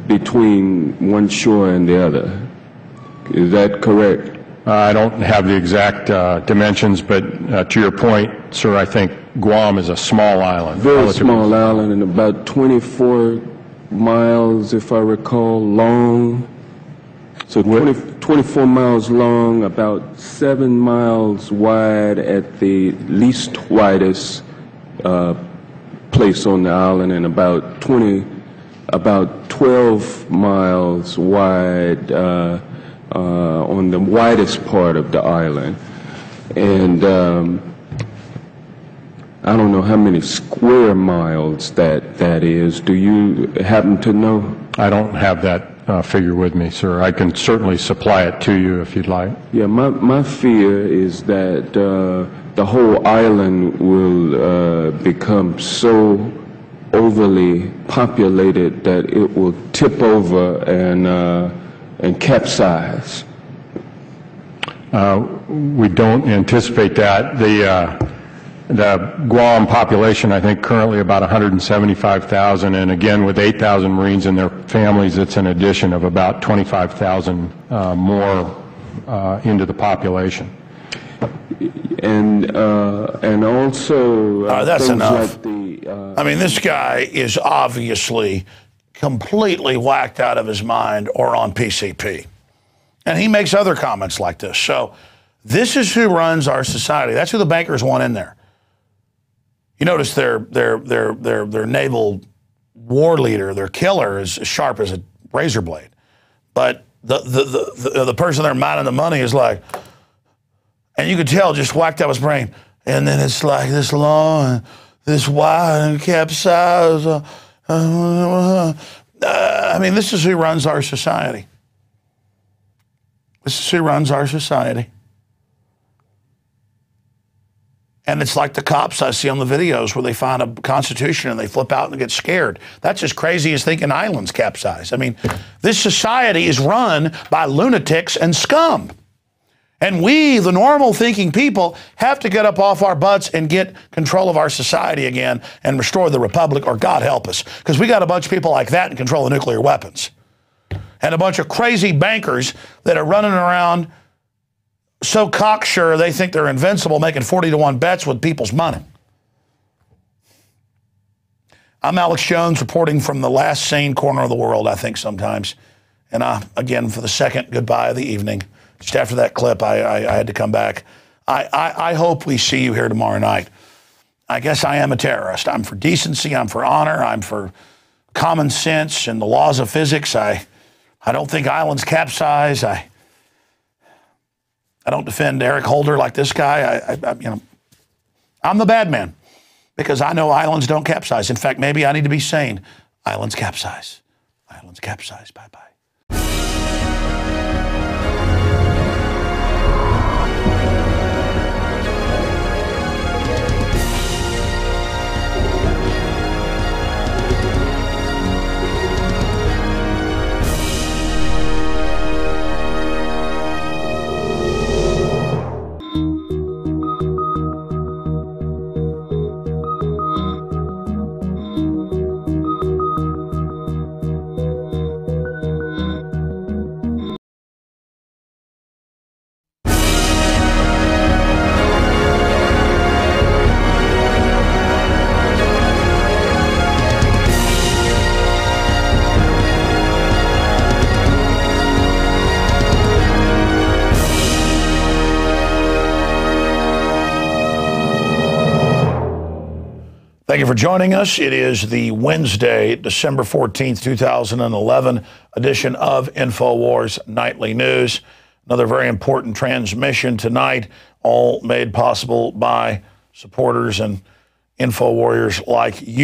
between one shore and the other. Is that correct? I don't have the exact dimensions, but to your point, sir, I think Guam is a small island. Very small island, and about 24 miles, if I recall, long. So 24 miles long, about 7 miles wide at the least widest place on the island, and about 12 miles wide on the widest part of the island. And I don't know how many square miles that is. Do you happen to know? I don't have that figure with me, sir. I can certainly supply it to you if you'd like. Yeah, my fear is that the whole island will become so overly populated that it will tip over and capsize. We don't anticipate that. The Guam population, I think, currently about 175,000, and again, with 8,000 Marines and their families, it's an addition of about 25,000 more into the population. And also, that's enough. I mean, this guy is obviously completely whacked out of his mind or on PCP. And he makes other comments like this. So this is who runs our society. That's who the bankers want in there. You notice their naval war leader, their killer, is as sharp as a razor blade. But the person there minding the money is like, and you could tell just whacked out his brain. And then it's like this long, this wide, and capsize. I mean, this is who runs our society. This is who runs our society. And it's like the cops I see on the videos where they find a constitution and they flip out and get scared. That's as crazy as thinking islands capsize. I mean, this society is run by lunatics and scum. And we, the normal thinking people, have to get up off our butts and get control of our society again and restore the republic, or God help us. Because we got a bunch of people like that in control of nuclear weapons. And a bunch of crazy bankers that are running around so cocksure they think they're invincible, making 40-to-1 bets with people's money. I'm Alex Jones, reporting from the last sane corner of the world, I think sometimes. And again, for the second goodbye of the evening, just after that clip, I had to come back. I hope we see you here tomorrow night. I guess I am a terrorist. I'm for decency. I'm for honor. I'm for common sense and the laws of physics. I don't think islands capsize. I don't defend Eric Holder like this guy. I'm the bad man because I know islands don't capsize. In fact, maybe I need to be sane. Islands capsize. Islands capsize. Bye-bye. Thank you for joining us. It is the Wednesday, December 14th, 2011 edition of Infowars Nightly News. Another very important transmission tonight, all made possible by supporters and info warriors like you.